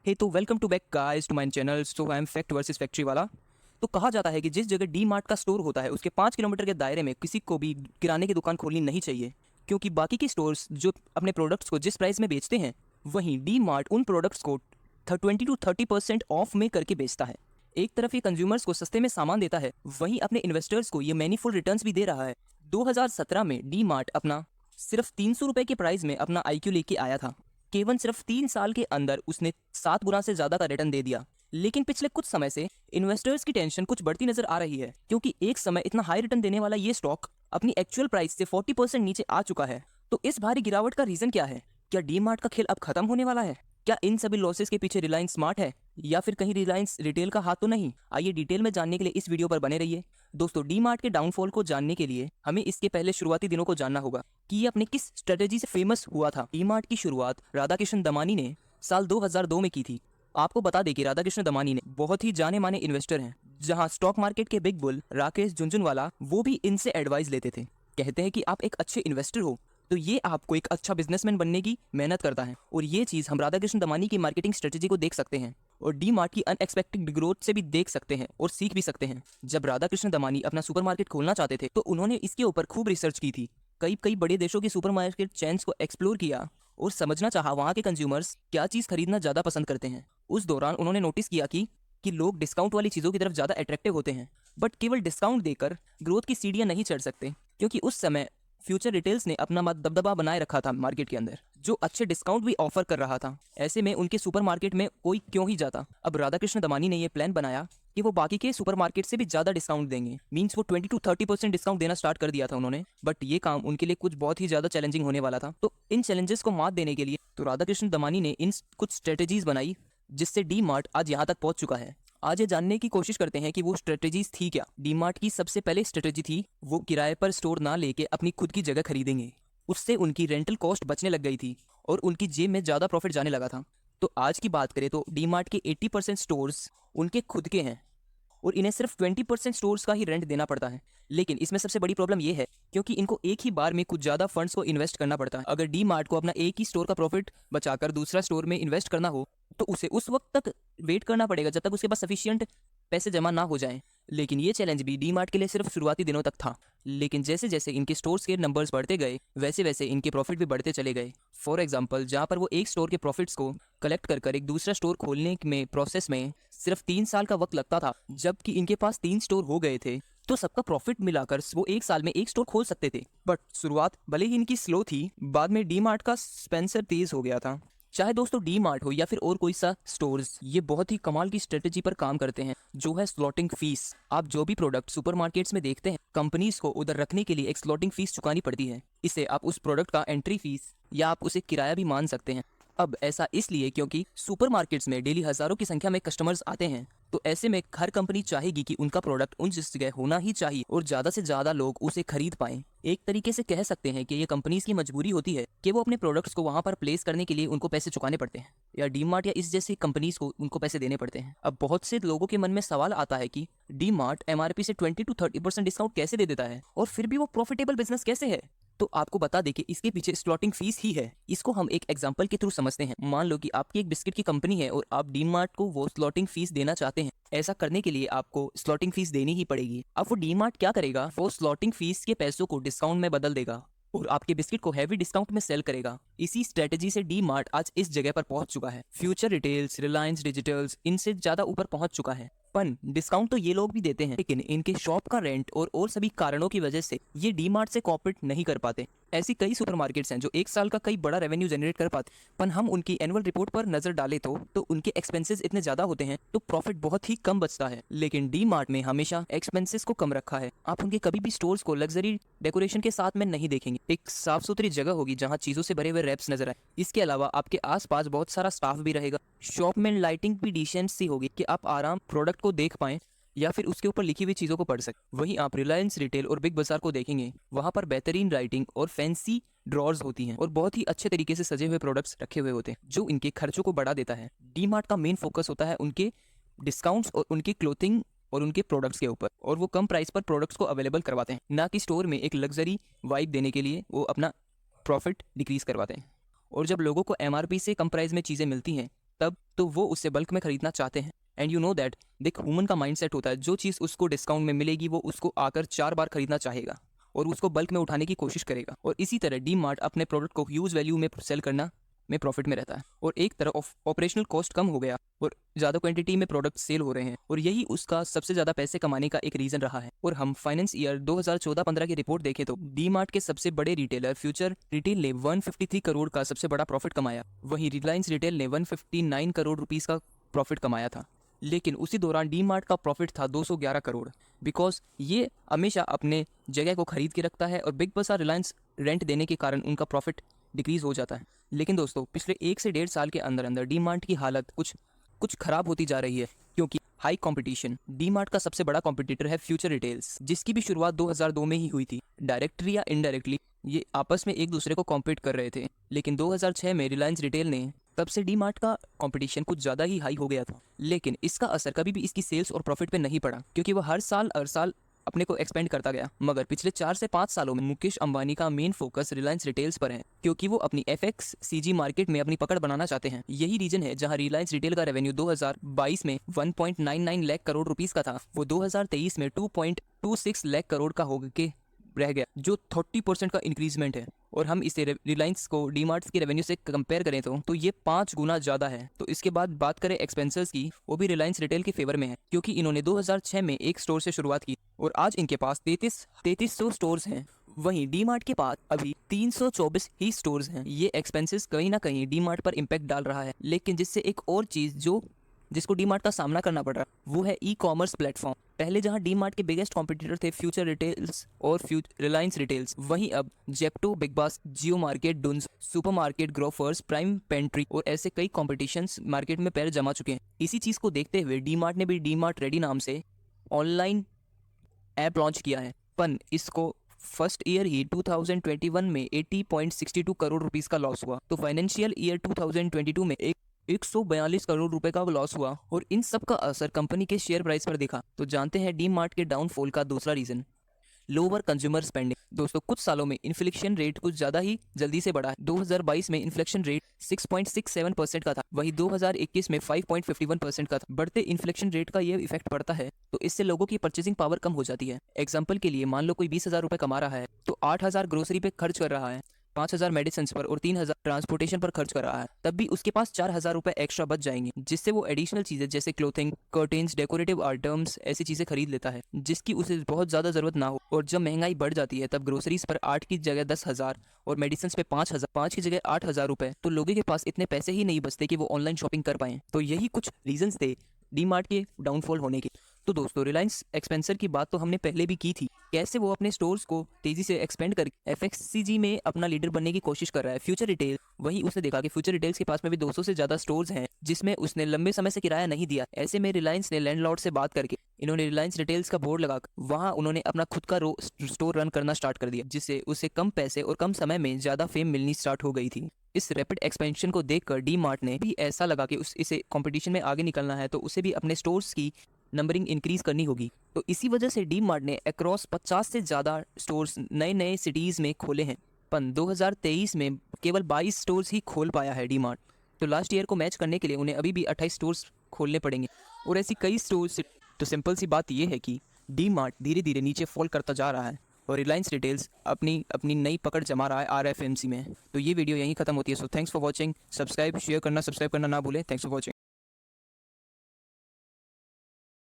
हे तो welcome to back guys to my channel. So I am fact versus factory वाला। तो कहा जाता है कि जिस जगह डी मार्ट का स्टोर होता है उसके 5 किलोमीटर के दायरे में किसी को भी किराने की दुकान खोलनी नहीं चाहिए, क्योंकि बाकी के स्टोर्स जो अपने प्रोडक्ट्स को जिस प्राइस में बेचते हैं वहीं डी मार्ट उन प्रोडक्ट्स को 20 to 30% ऑफ में करके बेचता है। एक तरफ ये कंज्यूमर्स को सस्ते में सामान देता है, वहीं अपने इन्वेस्टर्स को ये मैनीफुल रिटर्न्स भी दे रहा है। 2017 में डी मार्ट अपना सिर्फ 300 रुपए के प्राइस में अपना आईक्यू लेके आया था। केवल सिर्फ 3 साल के अंदर उसने 7 गुना से ज्यादा का रिटर्न दे दिया। लेकिन पिछले कुछ समय से इन्वेस्टर्स की टेंशन कुछ बढ़ती नजर आ रही है, क्योंकि एक समय इतना हाई रिटर्न देने वाला ये स्टॉक अपनी एक्चुअल प्राइस से 40% नीचे आ चुका है। तो इस भारी गिरावट का रीजन क्या है? क्या डी मार्ट का खेल अब खत्म होने वाला है? क्या इन सभी लॉसेस के पीछे रिलायंस स्मार्ट है, या फिर कहीं रिलायंस रिटेल का हाथ तो नहीं? आइए डिटेल में जानने के लिए इस वीडियो पर बने रहिए। दोस्तों, डी मार्ट के डाउनफॉल को जानने के लिए हमें इसके पहले शुरुआती दिनों को जानना होगा कि ये अपने किस स्ट्रेटेजी से फेमस हुआ था। डी मार्ट की शुरुआत राधाकृष्ण दमानी ने साल 2002 में की थी। आपको बता दें कि राधाकृष्ण दमानी ने बहुत ही जाने माने इन्वेस्टर हैं, जहां स्टॉक मार्केट के बिग बुल राकेश झुनझुनवाला वो भी इनसे एडवाइस लेते थे। कहते हैं कि आप एक अच्छे इन्वेस्टर हो तो ये आपको एक अच्छा बिजनेसमैन बनने की मेहनत करता है, और ये चीज हम राधाकृष्ण दमानी की मार्केटिंग स्ट्रेटेजी को देख सकते हैं और डी मार्ट की अनएक्सपेक्टेड ग्रोथ से भी देख सकते हैं और सीख भी सकते हैं। जब राधाकृष्ण दमानी अपना सुपरमार्केट खोलना चाहते थे तो उन्होंने इसके ऊपर खूब रिसर्च की थी। कई कई बड़े देशों की सुपरमार्केट चेन्स को एक्सप्लोर किया और समझना चाहा वहाँ के कंज्यूमर्स क्या चीज खरीदना ज्यादा पसंद करते हैं। उस दौरान उन्होंने नोटिस किया कि लोग डिस्काउंट वाली चीजों की तरफ ज्यादा अट्रैक्टिव होते हैं, बट केवल डिस्काउंट देकर ग्रोथ की सीढ़ियां नहीं चढ़ सकते, क्योंकि उस समय फ्यूचर रिटेल्स ने अपना दबदबा बनाए रखा था मार्केट के अंदर, जो अच्छे डिस्काउंट भी ऑफर कर रहा था। ऐसे में उनके सुपरमार्केट में कोई क्यों ही जाता। अब राधाकृष्ण दमानी ने ये प्लान बनाया कि वो बाकी के सुपरमार्केट से भी ज्यादा डिस्काउंट देंगे। मींस वो 20 to 30% डिस्काउंट देना स्टार्ट कर दिया था उन्होंने। बट ये काम उनके लिए कुछ बहुत ही ज्यादा चैलेंजिंग होने वाला था। तो इन चैलेंजेस को मात देने के लिए तो राधाकृष्ण दमानी ने इन कुछ स्ट्रेटेजीज बनाई, जिससे डी मार्ट आज यहाँ तक पहुंच चुका है। आज ये जानने की कोशिश करते हैं कि वो स्ट्रेटेजीज थी क्या। डी मार्ट की सबसे पहले स्ट्रेटेजी थी वो किराए पर स्टोर ना लेके अपनी खुद की जगह खरीदेंगे। उससे उनकी रेंटल कॉस्ट बचने लग गई थी और उनकी जेब में ज्यादा प्रॉफिट जाने लगा था। तो आज की बात करें तो डी मार्ट के 80% स्टोर्स उनके खुद के हैं और इन्हें सिर्फ 20% स्टोर्स का ही रेंट देना पड़ता है। लेकिन इसमें सबसे बड़ी प्रॉब्लम यह है क्योंकि इनको एक ही बार में कुछ ज्यादा फंड्स को इन्वेस्ट करना पड़ता है। अगर डी मार्ट को अपना एक ही स्टोर का प्रॉफिट बचाकर दूसरा स्टोर में इन्वेस्ट करना हो तो उसे उस वक्त तक वेट करना पड़ेगा जब तक उसके पास सफिशिएंट पैसे जमा ना हो जाएं। लेकिन ये चैलेंज भी डी मार्ट के लिए सिर्फ शुरुआती दिनों तक था। लेकिन जैसे जैसे इनके स्टोर्स के नंबर्स बढ़ते गए वैसे वैसे इनके प्रॉफिट भी बढ़ते चले गए। फॉर एग्जांपल, जहां पर वो एक स्टोर के प्रॉफिट्स को कलेक्ट कर एक दूसरा स्टोर खोलने में प्रोसेस में सिर्फ 3 साल का वक्त लगता था, जबकि इनके पास 3 स्टोर हो गए थे तो सबका प्रॉफिट मिलाकर वो 1 साल में एक स्टोर खोल सकते थे। बट शुरुआत भले ही इनकी स्लो थी, बाद में डी मार्ट का स्पेंसर तेज हो गया था। चाहे दोस्तों डी मार्ट हो या फिर और कोई सा स्टोर्स, ये बहुत ही कमाल की स्ट्रेटेजी पर काम करते हैं, जो है स्लॉटिंग फीस। आप जो भी प्रोडक्ट सुपरमार्केट्स में देखते हैं, कंपनीज को उधर रखने के लिए एक स्लॉटिंग फीस चुकानी पड़ती है। इसे आप उस प्रोडक्ट का एंट्री फीस या आप उसे किराया भी मान सकते हैं। अब ऐसा इसलिए क्योंकि सुपरमार्केट्स में डेली हजारों की संख्या में कस्टमर्स आते हैं, तो ऐसे में हर कंपनी चाहेगी कि उनका प्रोडक्ट उन जिस जगह होना ही चाहिए और ज्यादा से ज्यादा लोग उसे खरीद पाएं। एक तरीके से कह सकते हैं कि ये कंपनीज की मजबूरी होती है कि वो अपने प्रोडक्ट्स को वहां पर प्लेस करने के लिए उनको पैसे चुकाने पड़ते हैं, या डी मार्ट या इस जैसी कंपनीज को उनको पैसे देने पड़ते हैं। अब बहुत से लोगों के मन में सवाल आता है कि डी मार्ट एमआरपी से 20 to 30% डिस्काउंट कैसे दे देता है और फिर भी वो प्रॉफिटेबल बिजनेस कैसे है। तो आपको बता दें कि इसके पीछे स्लॉटिंग फीस ही है। इसको हम एक एग्जांपल के थ्रू समझते हैं। मान लो कि आपकी एक बिस्किट की कंपनी है और आप डी मार्ट को वो स्लॉटिंग फीस देना चाहते हैं। ऐसा करने के लिए आपको स्लॉटिंग फीस देनी ही पड़ेगी। अब वो डी मार्ट क्या करेगा, वो स्लॉटिंग फीस के पैसों को डिस्काउंट में बदल देगा और आपके बिस्किट को हैवी डिस्काउंट में सेल करेगा। इसी स्ट्रेटेजी से डी मार्ट आज इस जगह पर पहुंच चुका है। फ्यूचर रिटेल्स, रिलायंस डिजिटल्स इनसे ज्यादा ऊपर पहुंच चुका है। पर डिस्काउंट तो ये लोग भी देते हैं, लेकिन इनके शॉप का रेंट और सभी कारणों की वजह से ये डी मार्ट से कॉपीट नहीं कर पाते। ऐसी कई सुपरमार्केट्स हैं जो एक साल का कई बड़ा रेवेन्यू जनरेट कर पाते, पर हम उनकी एनुअल रिपोर्ट पर नजर डालें तो उनके एक्सपेंसेस इतने ज्यादा होते हैं तो प्रॉफिट बहुत ही कम बचता है। लेकिन डी मार्ट ने हमेशा एक्सपेंसेस को कम रखा है। आप उनके कभी भी स्टोर्स को लग्जरी डेकोरेशन के साथ में नहीं देखेंगे। एक साफ सुथरी जगह होगी जहाँ चीजों से भरे हुए रैप्स नजर आए। इसके अलावा आपके आसपास बहुत सारा स्टाफ भी रहेगा। शॉप में लाइटिंग भी डिसेंट सी होगी कि आप आराम प्रोडक्ट को देख पाएं या फिर उसके ऊपर लिखी हुई चीजों को पढ़ सकते। वहीं आप रिलायंस रिटेल और बिग बाजार को देखेंगे, वहां पर बेहतरीन राइटिंग और फैंसी ड्रॉर्स होती हैं और बहुत ही अच्छे तरीके से सजे हुए प्रोडक्ट्स रखे हुए होते हैं, जो इनके खर्चों को बढ़ा देता है। डी मार्ट का मेन फोकस होता है उनके डिस्काउंट्स और उनके क्लोथिंग और उनके प्रोडक्ट्स के ऊपर, और वो कम प्राइस पर प्रोडक्ट्स को अवेलेबल करवाते हैं, ना कि स्टोर में एक लग्जरी वाइब देने के लिए वो अपना प्रॉफिट डिक्रीज करवाते हैं। और जब लोगों को एमआरपी से कम प्राइस में चीजें मिलती हैं तब तो वो उससे बल्क में खरीदना चाहते हैं। एंड यू नो दैट, देख ह्यूमन का माइंडसेट होता है, जो चीज़ उसको डिस्काउंट में मिलेगी वो उसको आकर 4 बार खरीदना चाहेगा और उसको बल्क में उठाने की कोशिश करेगा। और इसी तरह डी मार्ट अपने प्रोडक्ट को ह्यूज वैल्यू में सेल करना में प्रॉफिट में रहता है, और एक तरफ ऑपरेशनल कॉस्ट कम हो गया और ज़्यादा क्वांटिटी में प्रोडक्ट सेल हो रहे हैं, और यही उसका सबसे ज़्यादा पैसे कमाने का एक रीज़न रहा है। और हम फाइनेंस ईयर 2014-15 की रिपोर्ट देखें तो डी मार्ट के सबसे बड़े रिटेलर फ्यूचर रिटेल ने 153 करोड़ का सबसे बड़ा प्रॉफिट कमाया, वहीं रिलायंस रिटेल ने 159 करोड़ रुपीज़ का प्रॉफिट कमाया था। लेकिन उसी दौरान डी मार्ट का प्रॉफिट था 211 करोड़, बिकॉज ये हमेशा अपने जगह को खरीद के रखता है और बिग बाजार रिलायंस रेंट देने के कारण उनका प्रॉफिट डिक्रीज हो जाता है। लेकिन दोस्तों पिछले 1 से 1.5 साल के अंदर अंदर डी मार्ट की हालत कुछ खराब होती जा रही है, क्योंकि हाई कंपटीशन। डी मार्ट का सबसे बड़ा कॉम्पिटिटर है फ्यूचर रिटेल्स, जिसकी भी शुरुआत 2002 में ही हुई थी। डायरेक्टली या इनडायरेक्टली ये आपस में एक दूसरे को कॉम्पीट कर रहे थे, लेकिन 2006 में रिलायंस रिटेल ने, तब से डी मार्ट का कंपटीशन कुछ ज़्यादा ही हाई हो गया था। लेकिन इसका असर कभी भी इसकी सेल्स और प्रॉफिट पे नहीं पड़ा, क्योंकि वह हर साल अपने को एक्सपेंड करता गया। मगर पिछले 4 से 5 सालों में मुकेश अंबानी का मेन फोकस रिलायंस रिटेल्स पर है, क्योंकि वो अपनी FXCG मार्केट में अपनी पकड़ बनाना चाहते हैं। यही रीजन है जहां रिलायंस रिटेल का रेवेन्यू 2022 में 1.99 लाख करोड़ रुपीस का था, वो 2023 में 2.26 लाख करोड़ का हो के रह गया, जो 30% का इंक्रीजमेंट है। और हम इसे रिलायंस को डी मार्ट के रेवेन्यू से कंपेयर करें तो ये 5 गुना ज़्यादा है। तो इसके बाद बात करें एक्सपेंसेस की, वो भी रिलायंस रिटेल के फेवर में है, क्योंकि इन्होंने 2006 में एक स्टोर से शुरुआत की और आज इनके पास 3300 स्टोर्स हैं। वहीं डी मार्ट के पास अभी 324 ही स्टोर्स हैं। ये एक्सपेंसेस कहीं ना कहीं डी मार्ट पर इम्पैक्ट डाल रहा है। लेकिन जिससे एक और चीज़ जिसको डी मार्ट का सामना करना पड़ रहा है वो है ई कॉमर्स प्लेटफॉर्म। पहले जहां डी मार्ट के बिगेस्ट कॉम्पिटिटर थे फ्यूचर रिटेल्स और रिलायंस रिटेल्स, वहीं अब Zepto, Big Basket, Jio market, Dunzo, supermarket, Grofers, Prime Pantry और ऐसे कई कॉम्पिटिशन्स मार्केट में पैर जमा चुके हैं। इसी चीज़ को देखते हुए डी मार्ट ने भी डी मार्ट रेडी नाम से ऑनलाइन ऐप लॉन्च किया है। पर इसको फर्स्ट ईयर ही 2021 में 80.62 करोड़ रुपीस का लॉस हुआ, तो फाइनेंशियल ईयर 2022 में 142 करोड़ रुपए का लॉस हुआ। और इन सब का असर कंपनी के शेयर प्राइस पर दिखा। तो जानते हैं डी मार्ट के डाउनफॉल का दूसरा रीजन, लोअर कंज्यूमर स्पेंडिंग। दोस्तों कुछ सालों में इन्फ्लेशन रेट कुछ ज़्यादा ही जल्दी से बढ़ा है। 2022 में इन्फ्लेशन रेट 6.67% का था, वहीं 2021 में 5.51% का था। बढ़ते इन्फ्लेशन रेट का ये इफेक्ट पड़ता है तो इससे लोगों की परचेसिंग पावर कम हो जाती है। एग्जाम्पल के लिए मान लो कोई 20,000 रुपये कमा रहा है तो 8,000 ग्रोसरी पे खर्च कर रहा है, 5,000 मेडिसिन पर और 3,000 ट्रांसपोर्टेशन पर खर्च कर रहा है, तब भी उसके पास 4,000 रुपये एक्स्ट्रा बच जाएंगे, जिससे वो एडिशनल चीज़ें जैसे क्लोथिंग, कर्टेन्स, डेकोरेटिव आइटम्स ऐसी चीज़ें खरीद लेता है जिसकी उसे बहुत ज़्यादा ज़रूरत ना हो। और जब महंगाई बढ़ जाती है तब ग्रोसरीज पर 8 की जगह 10,000 और मेडिसिन पे 5,000, 5 की जगह 8,000 रुपये, तो लोगों के पास इतने पैसे ही नहीं बचते कि वो ऑनलाइन शॉपिंग कर पाएं। तो यही कुछ रीजंस थे डी मार्ट के डाउनफॉल होने के। तो दोस्तों रिलायंस एक्सपेंसर की बात तो हमने पहले भी की थी, कैसे वो अपने स्टोर्स को तेजी से एक्सपेंड कर FXCG में अपना लीडर बनने की कोशिश कर रहा है। फ्यूचर रिटेल, वहीं उसने देखा कि फ्यूचर रिटेल्स के पास में भी 200 से ज़्यादा स्टोर्स हैं जिसमें उसने लंबे समय से किराया नहीं दिया। ऐसे में रिलायंस ने लैंडलॉर्ड से बात करके इन्होंने रिलायंस रिटेल्स का बोर्ड लगा, वहाँ उन्होंने अपना खुद का स्टोर रन करना स्टार्ट कर दिया, जिससे उसे कम पैसे और कम समय में ज़्यादा फेम मिलनी स्टार्ट हो गई थी। इस रैपिड एक्सपेंशन को देखकर डी मार्ट ने भी ऐसा लगा कि इसे कंपटीशन में आगे निकलना है तो उसे भी अपने स्टोर्स की नंबरिंग इंक्रीज करनी होगी। तो इसी वजह से डी मार्ट ने अक्रॉस 50 से ज़्यादा स्टोर्स नए सिटीज़ में खोले हैं। पर 2023 में केवल 22 स्टोर्स ही खोल पाया है डी मार्ट। तो लास्ट ईयर को मैच करने के लिए उन्हें अभी भी 28 स्टोर्स खोलने पड़ेंगे और ऐसी कई स्टोर्स। तो सिंपल सी बात यह है कि डी मार्ट धीरे धीरे नीचे फॉल करता जा रहा है और रिलायंस रिटेल्स अपनी नई पकड़ जमा रहा है RFMC में। तो ये वीडियो यहीं खत्म होती है। So thanks for watching. Subscribe करना ना भूलें। Thanks for watching.